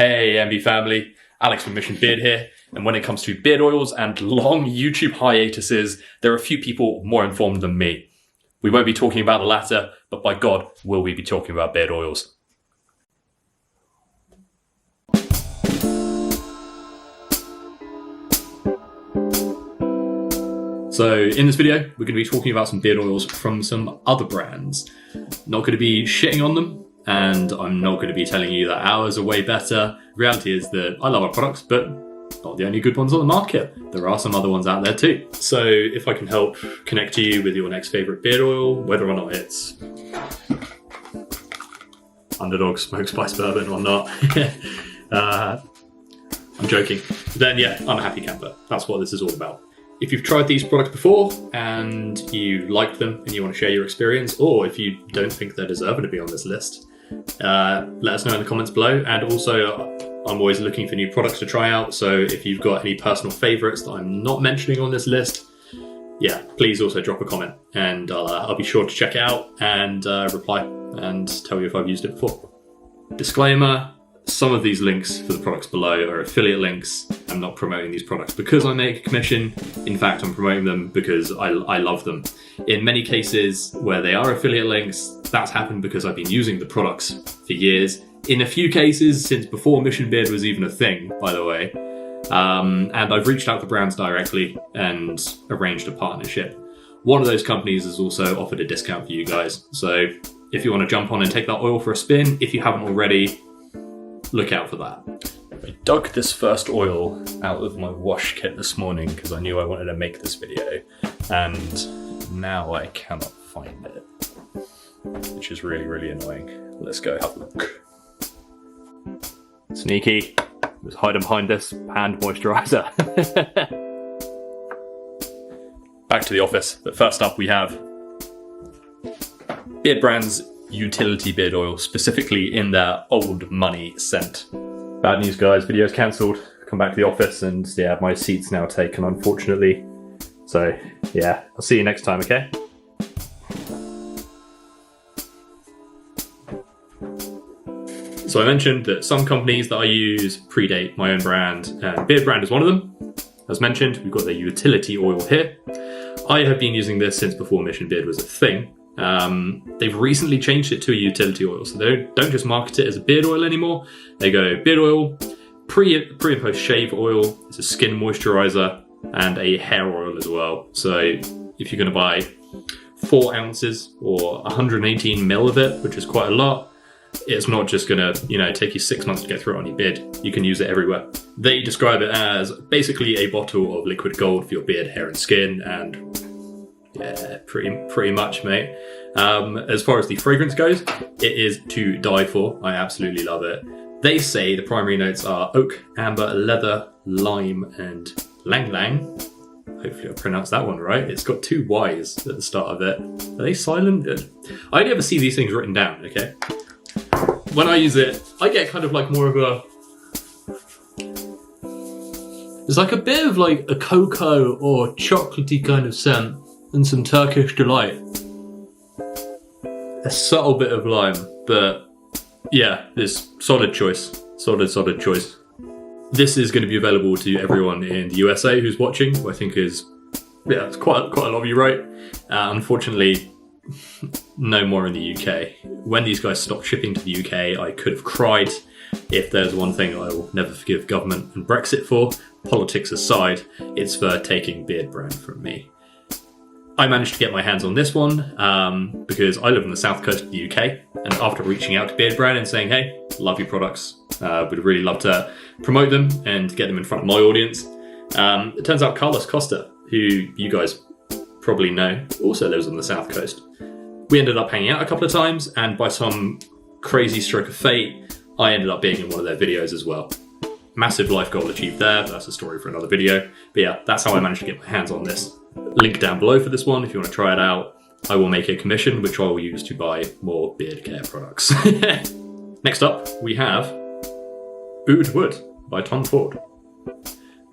Hey MB family, Alex from Mission Beard here, and when it comes to beard oils and long YouTube hiatuses, there are a few people more informed than me. We won't be talking about the latter, but by God, will we be talking about beard oils. So in this video, we're going to be talking about some beard oils from some other brands. Not going to be shitting on them, and I'm not going to be telling you that ours are way better. The reality is that I love our products, but not the only good ones on the market. There are some other ones out there too. So if I can help connect you with your next favourite beard oil, whether or not it's Underdog Smoke Spice Bourbon or not, I'm joking. Then yeah, I'm a happy camper. That's what this is all about. If you've tried these products before and you like them and you want to share your experience, or if you don't think they're deserving to be on this list, let us know in the comments below. And also, I'm always looking for new products to try out. So if you've got any personal favorites that I'm not mentioning on this list, yeah, please also drop a comment and I'll be sure to check it out and reply and tell you if I've used it before. Disclaimer. Some of these links for the products below are affiliate links. I'm not promoting these products because I make a commission. In fact, I'm promoting them because I love them. In many cases where they are affiliate links, that's happened because I've been using the products for years. In a few cases, since before Mission Beard was even a thing, by the way. And I've reached out to brands directly and arranged a partnership. One of those companies has also offered a discount for you guys. So if you want to jump on and take that oil for a spin, if you haven't already, look out for that. I dug this first oil out of my wash kit this morning because I knew I wanted to make this video, and now I cannot find it, which is really, really annoying. Let's go have a look. Sneaky. Let's hide behind this hand moisturizer. Back to the office, but first up we have Beard Brand's utility beard oil, specifically in their old money scent. Bad news guys, video's cancelled. Come back to the office and yeah, my seat's now taken unfortunately. So yeah, I'll see you next time, okay? So I mentioned that some companies that I use predate my own brand, and Beard Brand is one of them. As mentioned, we've got the utility oil here. I have been using this since before Mission Beard was a thing. They've recently changed it to a utility oil, so they don't just market it as a beard oil anymore. They go beard oil, pre and post shave oil, it's a skin moisturizer, and a hair oil as well. So if you're going to buy 4 ounces or 118 mil of it, which is quite a lot, it's not just going to, take you 6 months to get through it on your beard. You can use it everywhere. They describe it as basically a bottle of liquid gold for your beard, hair, and skin, and yeah, pretty much, mate. As far as the fragrance goes, it is to die for. I absolutely love it. They say the primary notes are oak, amber, leather, lime, and lang lang. Hopefully I pronounced that one right. It's got 2 Y's at the start of it. Are they silent? I only ever see these things written down, okay? When I use it, I get kind of like more of a... It's like a bit of like a cocoa or chocolatey kind of scent. And some Turkish delight. A subtle bit of lime, but yeah, this solid choice. Solid choice. This is going to be available to everyone in the USA who's watching, who I think is, yeah, it's quite a lot of you, right? Unfortunately, no more in the UK. When these guys stopped shipping to the UK, I could have cried. If there's one thing I will never forgive government and Brexit for, politics aside, it's for taking Beard Brand from me. I managed to get my hands on this one because I live on the south coast of the UK, and after reaching out to Beard Brand and saying, hey, love your products, would really love to promote them and get them in front of my audience, it turns out Carlos Costa, who you guys probably know, also lives on the south coast. We ended up hanging out a couple of times, and by some crazy stroke of fate, I ended up being in one of their videos as well. Massive life goal achieved there, but that's a story for another video. But yeah, that's how I managed to get my hands on this. Link down below for this one if you want to try it out. I will make a commission which I will use to buy more beard care products. Next up we have Bootwood by Tom Ford.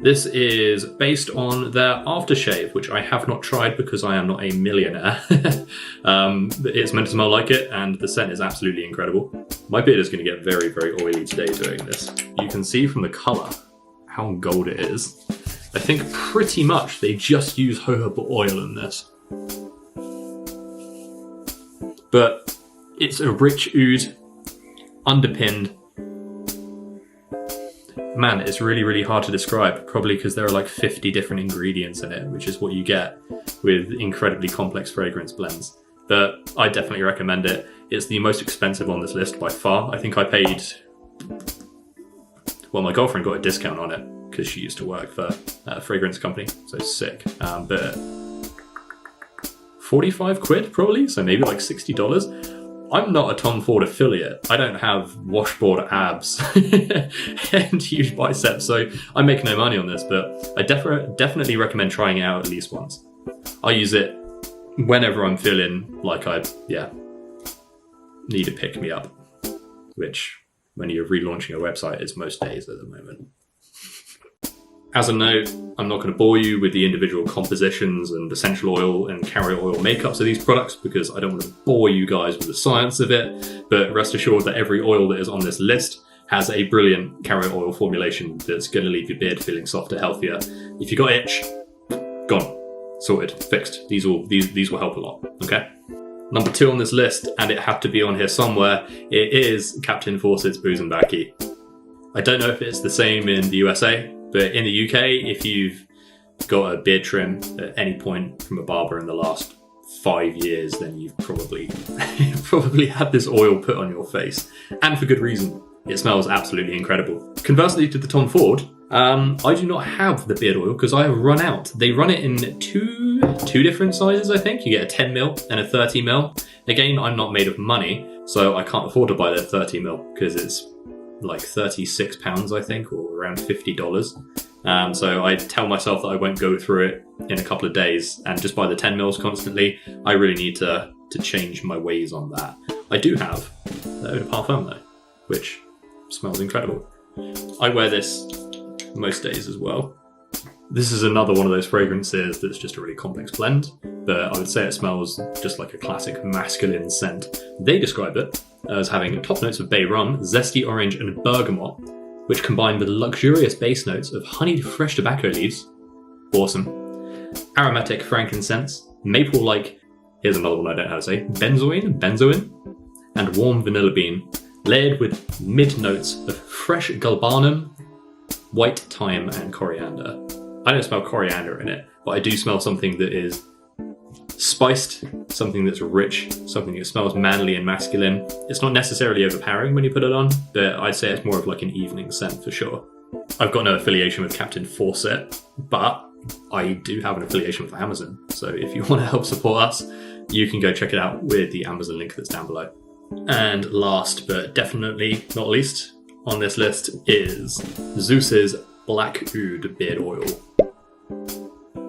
This is based on their aftershave, which I have not tried because I am not a millionaire. It's meant to smell like it, and the scent is absolutely incredible. My beard is going to get very, very oily today doing this. You can see from the colour how gold it is. I think pretty much they just use jojoba oil in this. But it's a rich oud, underpinned. Man, it's really, really hard to describe, probably because there are like 50 different ingredients in it, which is what you get with incredibly complex fragrance blends. But I definitely recommend it. It's the most expensive on this list by far. I think I paid... Well, my girlfriend got a discount on it because she used to work for a fragrance company, so sick. But 45 quid probably, so maybe like $60. I'm not a Tom Ford affiliate. I don't have washboard abs and huge biceps, so I make no money on this, but I definitely recommend trying it out at least once. I use it whenever I'm feeling like I need to pick me up, which when you're relaunching a website is most days at the moment. As a note, I'm not going to bore you with the individual compositions and essential oil and carrier oil makeups of these products because I don't want to bore you guys with the science of it, but rest assured that every oil that is on this list has a brilliant carrier oil formulation that's going to leave your beard feeling softer, healthier. If you got itch, gone, sorted, fixed. These will help a lot, okay? Number 2 on this list, and it had to be on here somewhere, it is Captain Fawcett's Booze and Backy. I don't know if it's the same in the USA, but in the UK, if you've got a beard trim at any point from a barber in the last 5 years, then you've probably had this oil put on your face. And for good reason. It smells absolutely incredible. Conversely to the Tom Ford, I do not have the beard oil because I have run out. They run it in two different sizes, I think. You get a 10ml and a 30ml. Again, I'm not made of money, so I can't afford to buy the 30ml because it's like £36, I think, or around $50. So I tell myself that I won't go through it in a couple of days and just buy the 10 mils constantly. I really need to change my ways on that. I do have the Eau de Parfum though, which smells incredible. I wear this most days as well. This is another one of those fragrances that's just a really complex blend, but I would say it smells just like a classic masculine scent. They describe it as having top notes of bay rum, zesty orange and bergamot, which combine with luxurious base notes of honeyed fresh tobacco leaves. Awesome. Aromatic frankincense, maple-like, here's another one I don't know how to say, benzoin, and warm vanilla bean, layered with mid-notes of fresh galbanum, white thyme and coriander. I don't smell coriander in it, but I do smell something that is spiced, something that's rich, something that smells manly and masculine. It's not necessarily overpowering when you put it on, but I'd say it's more of like an evening scent for sure. I've got no affiliation with Captain Fawcett, but I do have an affiliation with Amazon. So if you want to help support us, you can go check it out with the Amazon link that's down below. And last but definitely not least on this list is Zeus's Black Oud Beard Oil.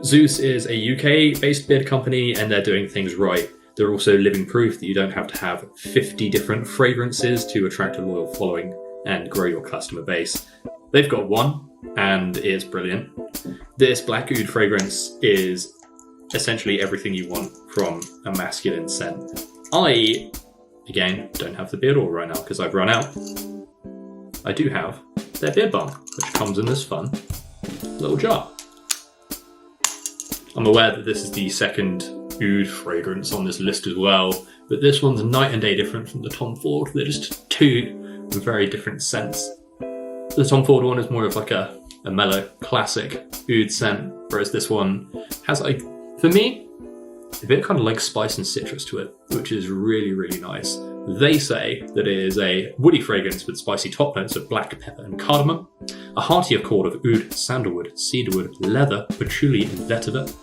Zeus is a UK-based beard company and they're doing things right. They're also living proof that you don't have to have 50 different fragrances to attract a loyal following and grow your customer base. They've got one and it's brilliant. This Black Oud fragrance is essentially everything you want from a masculine scent. I, again, don't have the beard oil right now because I've run out. I do have their beard balm, which comes in this fun little jar. I'm aware that this is the second oud fragrance on this list as well, but this one's night and day different from the Tom Ford. They're just two very different scents. The Tom Ford one is more of like a mellow, classic oud scent, whereas this one has, like, for me, a bit kind of like spice and citrus to it, which is really, really nice. They say that it is a woody fragrance with spicy top notes of black pepper and cardamom, a hearty accord of oud, sandalwood, cedarwood, leather, patchouli and vetiver,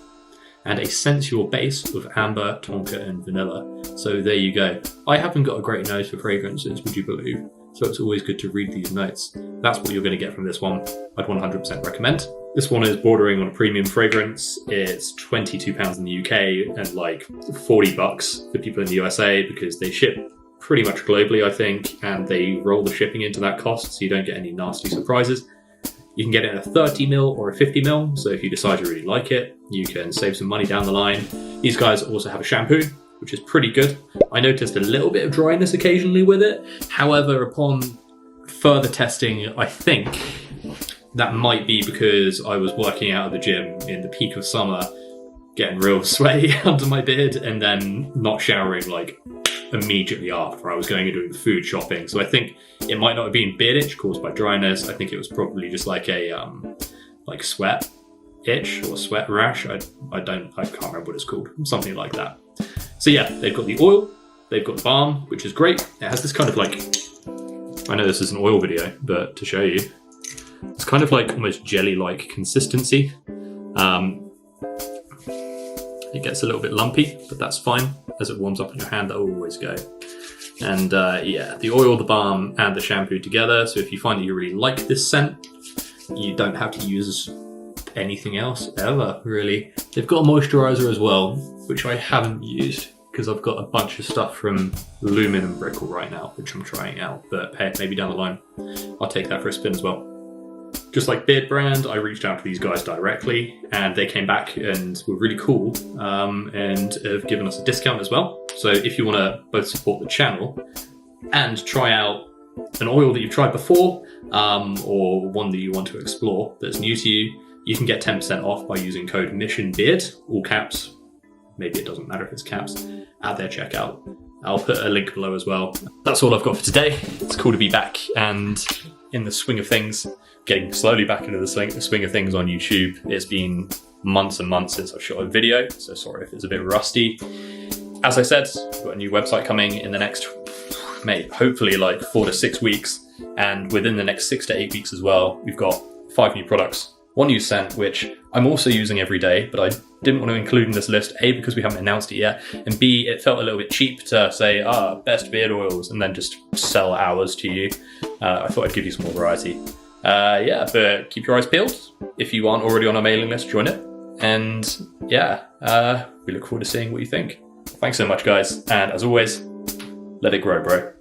and a sensual base of amber, tonka and vanilla. So there you go. I haven't got a great nose for fragrances, would you believe? So it's always good to read these notes. That's what you're going to get from this one. I'd 100% recommend. This one is bordering on a premium fragrance. It's £22 in the UK and like $40 for people in the USA because they ship pretty much globally, I think, and they roll the shipping into that cost so you don't get any nasty surprises. You can get it in a 30ml or a 50ml, so if you decide you really like it, you can save some money down the line. These guys also have a shampoo, which is pretty good. I noticed a little bit of dryness occasionally with it. However, upon further testing, I think that might be because I was working out of the gym in the peak of summer, getting real sweaty under my beard, and then not showering like immediately after I was going and doing the food shopping. So I think it might not have been beard itch caused by dryness. I think it was probably just like a like sweat itch or sweat rash. I can't remember what it's called, something like that. So yeah, they've got the oil, they've got the balm, which is great. It has this kind of like, I know this is an oil video, but to show you, it's kind of like almost jelly-like consistency. It gets a little bit lumpy, but that's fine. As it warms up in your hand, that'll always go. And yeah, the oil, the balm, and the shampoo together. So if you find that you really like this scent, you don't have to use anything else ever, really. They've got a moisturizer as well, which I haven't used because I've got a bunch of stuff from Lumen and Brickle right now, which I'm trying out. But hey, maybe down the line, I'll take that for a spin as well. Just like Beard Brand, I reached out to these guys directly and they came back and were really cool and have given us a discount as well. So if you want to both support the channel and try out an oil that you've tried before or one that you want to explore that's new to you, you can get 10% off by using code MissionBeard, all caps. Maybe it doesn't matter if it's caps, at their checkout. I'll put a link below as well. That's all I've got for today. It's cool to be back and in the swing of things, getting slowly back into the swing of things on YouTube. It's been months and months since I've shot a video, so sorry if it's a bit rusty. As I said, I've got a new website coming in the next, hopefully like 4 to 6 weeks. And within the next 6 to 8 weeks as well, we've got 5 new products. One new scent, which I'm also using every day, but I didn't want to include in this list, A, because we haven't announced it yet, and B, it felt a little bit cheap to say, best beard oils, and then just sell ours to you. I thought I'd give you some more variety. Yeah, but keep your eyes peeled. If you aren't already on our mailing list, join it. And yeah, we look forward to seeing what you think. Thanks so much, guys. And as always, let it grow, bro.